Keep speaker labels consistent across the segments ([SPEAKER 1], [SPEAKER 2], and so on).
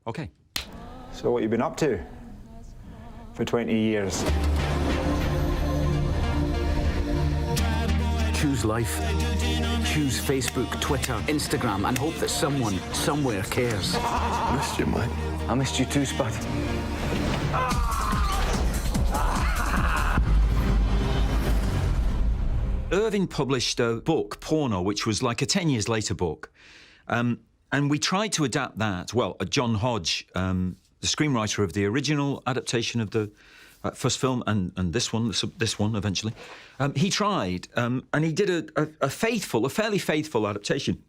[SPEAKER 1] OK.
[SPEAKER 2] So what have you been up to for 20 years?
[SPEAKER 3] Choose life. Choose Facebook, Twitter, Instagram, and hope that someone, somewhere cares.
[SPEAKER 4] I missed you, mate.
[SPEAKER 3] I missed you too, Spud.
[SPEAKER 1] Irving published a book, Porno, which was like a 10 years later book. And we tried to adapt that. Well, John Hodge, the screenwriter of the original adaptation of the first film and this one eventually, he tried and he did a fairly faithful adaptation.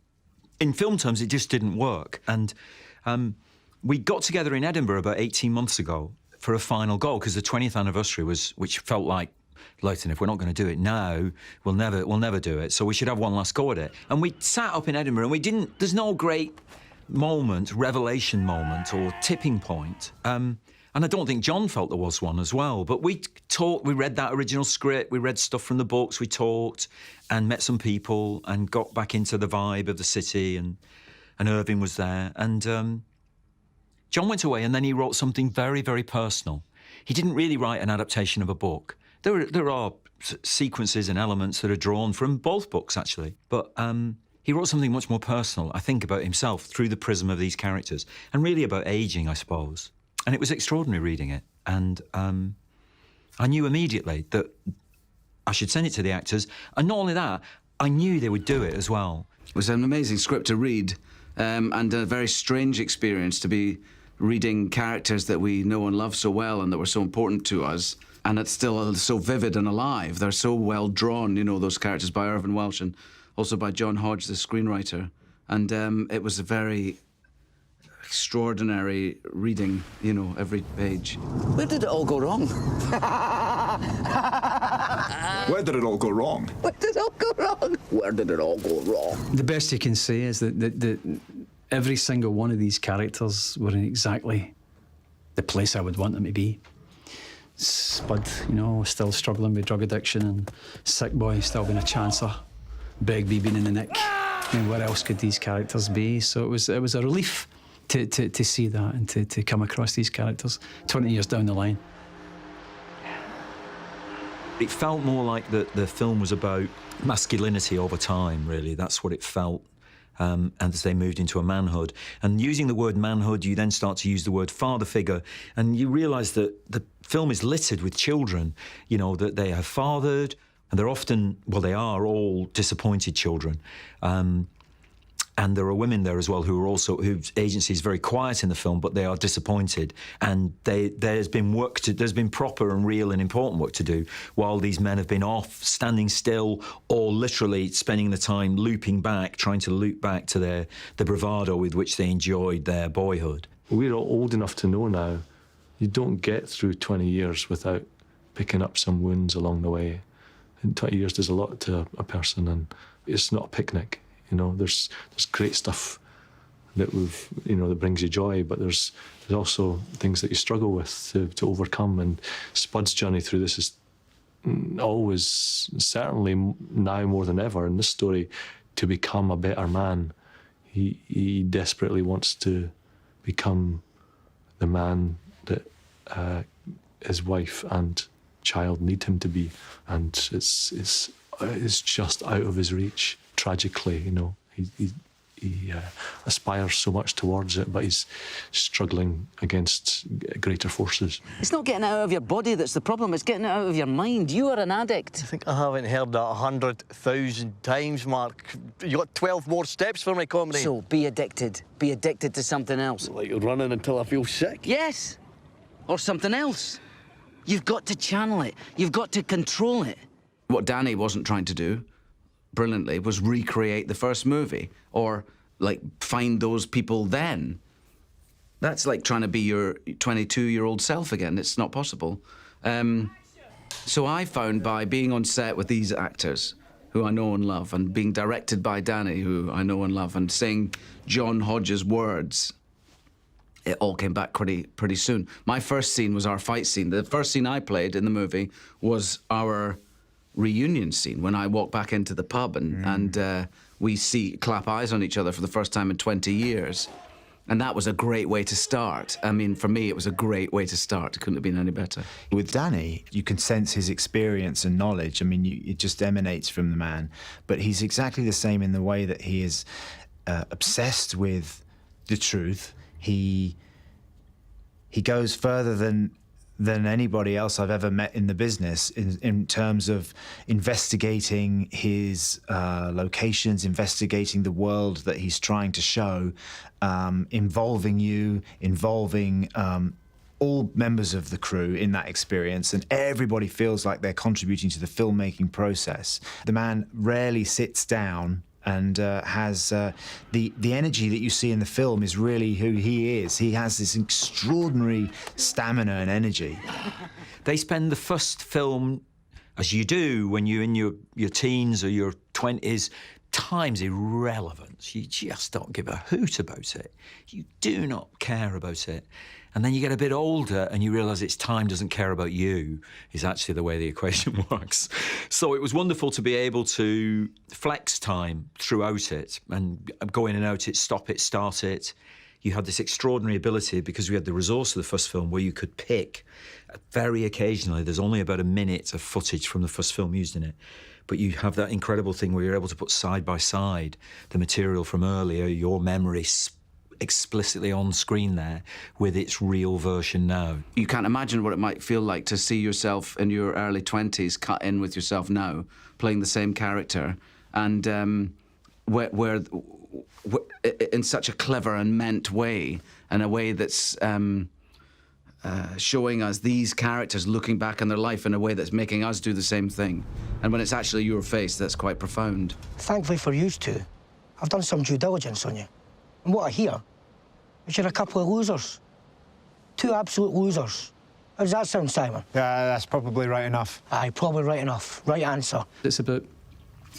[SPEAKER 1] In film terms, it just didn't work. And we got together in Edinburgh about 18 months ago for a final goal because the 20th anniversary which felt like, Leighton, if we're not going to do it now, we'll never do it. So we should have one last go at it. And we sat up in Edinburgh and there's no great moment, revelation moment or tipping point. And I don't think John felt there was one as well. But we talked, we read that original script, we read stuff from the books, we talked and met some people and got back into the vibe of the city and Irving was there. And John went away and then he wrote something very, very personal. He didn't really write an adaptation of a book. There are sequences and elements that are drawn from both books, actually. But he wrote something much more personal, I think, about himself through the prism of these characters and really about ageing, I suppose. And it was extraordinary reading it. And I knew immediately that I should send it to the actors. And not only that, I knew they would do it as well.
[SPEAKER 3] It was an amazing script to read and a very strange experience to be reading characters that we know and love so well and that were so important to us. And it's still so vivid and alive. They're so well drawn, you know, those characters by Irvin Welsh and also by John Hodge, the screenwriter. And it was a very extraordinary reading, you know, every page. Where did it all go wrong?
[SPEAKER 4] Where did it all go wrong?
[SPEAKER 3] Where did it all go wrong? Where did it all go wrong?
[SPEAKER 5] The best you can say is that every single one of these characters were in exactly the place I would want them to be. Spud, you know, still struggling with drug addiction, and Sick Boy still being a chancer, Begbie being in the nick. I mean, where else could these characters be? So it was a relief to see that and to come across these characters 20 years down the line.
[SPEAKER 1] It felt more like the film was about masculinity over time, really. That's what it felt. And as they moved into a manhood. And using the word manhood, you then start to use the word father figure, and you realise that the film is littered with children, you know, that they have fathered, and they're often, well, they are all disappointed children. And there are women there as well whose agency is very quiet in the film, but they are disappointed. And there's been proper and real and important work to do while these men have been off, standing still, or literally spending the time trying to loop back to the bravado with which they enjoyed their boyhood.
[SPEAKER 6] We're all old enough to know now, you don't get through 20 years without picking up some wounds along the way. And 20 years does a lot to a person, and it's not a picnic. You know, there's great stuff that that brings you joy, but there's also things that you struggle with to overcome. And Spud's journey through this is always, certainly now more than ever in this story, to become a better man. He desperately wants to become the man that his wife and child need him to be, and it's just out of his reach. Tragically, you know, he aspires so much towards it, but he's struggling against greater forces.
[SPEAKER 7] It's not getting it out of your body that's the problem, it's getting it out of your mind. You are an addict.
[SPEAKER 8] I think I haven't heard that 100,000 times, Mark. You got 12 more steps for my comedy.
[SPEAKER 7] So, be addicted. Be addicted to something else.
[SPEAKER 8] Like running until I feel sick?
[SPEAKER 7] Yes. Or something else. You've got to channel it. You've got to control it.
[SPEAKER 3] What Danny wasn't trying to do brilliantly was recreate the first movie or like find those people then. That's like trying to be your 22-year-old self again. It's not possible. So I found by being on set with these actors who I know and love and being directed by Danny, who I know and love, and saying John Hodge's words, it all came back pretty soon. My first scene was our fight scene. The first scene I played in the movie was our reunion scene when I walk back into the pub and we clap eyes on each other for the first time in 20 years. And that was a great way to start. I mean, for me, it was a great way to start. It couldn't have been any better.
[SPEAKER 2] With Danny, you can sense his experience and knowledge. I mean, it just emanates from the man. But he's exactly the same in the way that he is obsessed with the truth. He goes further than anybody else I've ever met in the business in terms of investigating his locations, investigating the world that he's trying to show, involving you, involving all members of the crew in that experience, and everybody feels like they're contributing to the filmmaking process. The man rarely sits down and has the energy that you see in the film is really who he is. He has this extraordinary stamina and energy.
[SPEAKER 1] They spend the first film, as you do when you're in your teens or your 20s, time's irrelevant. You just don't give a hoot about it. You do not care about it. And then you get a bit older and you realise it's time doesn't care about you, is actually the way the equation works. So it was wonderful to be able to flex time throughout it and go in and out it, stop it, start it. You had this extraordinary ability, because we had the resource of the first film, where you could pick, very occasionally, there's only about a minute of footage from the first film used in it, but you have that incredible thing where you're able to put side by side the material from earlier, your memory explicitly on screen there, with its real version now.
[SPEAKER 3] You can't imagine what it might feel like to see yourself in your early 20s cut in with yourself now, playing the same character, and where in such a clever and meant way, and a way that's showing us these characters looking back on their life in a way that's making us do the same thing. And when it's actually your face, that's quite profound.
[SPEAKER 9] Thankfully for you two, I've done some due diligence on you. And what I hear is you're a couple of losers. Two absolute losers. How does that sound, Simon?
[SPEAKER 2] Yeah, that's probably right enough.
[SPEAKER 9] Aye, probably right enough. Right answer.
[SPEAKER 5] It's about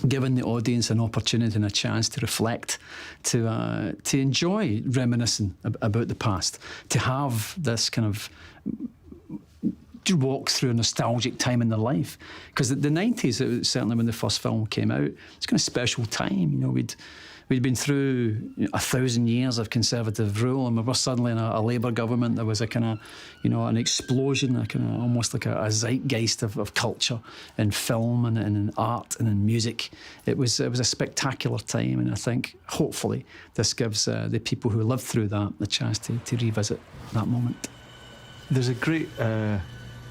[SPEAKER 5] giving the audience an opportunity and a chance to reflect, to enjoy reminiscing about the past, to have this kind of to walk through a nostalgic time in their life. Because the 90s, certainly when the first film came out, it's kind of special time. You know, we'd been through 1,000 years of Conservative rule, and we were suddenly in a Labour government. There was a kind of, an explosion, a kind of almost like a zeitgeist of culture in film and in art and in music. It was a spectacular time, and I think hopefully this gives the people who lived through that the chance to revisit that moment.
[SPEAKER 6] There's a great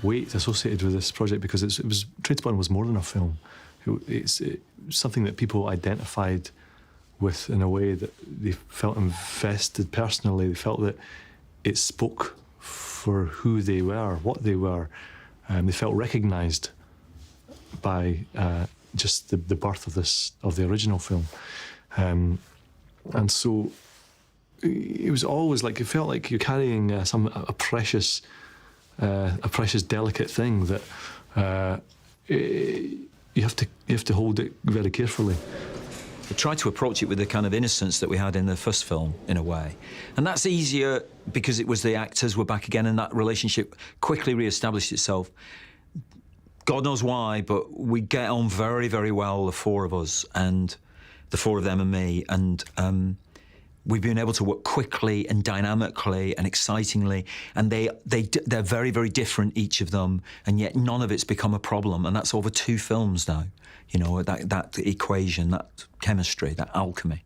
[SPEAKER 6] weight associated with this project, because Trainspotting was more than a film. It's something that people identified with in a way that they felt invested personally. They felt that it spoke for who they were, what they were. They felt recognised by just the birth of the original film. And so it was always like, it felt like you're carrying a precious, delicate thing that you have to hold it very carefully.
[SPEAKER 1] We tried to approach it with the kind of innocence that we had in the first film, in a way. And that's easier because it was the actors were back again, and that relationship quickly re-established itself. God knows why, but we get on very, very well, the four of us, and the four of them and me, and we've been able to work quickly and dynamically and excitingly, and they're very, very different, each of them, and yet none of it's become a problem, and that's over 2 films now. You know, that equation, that chemistry, that alchemy.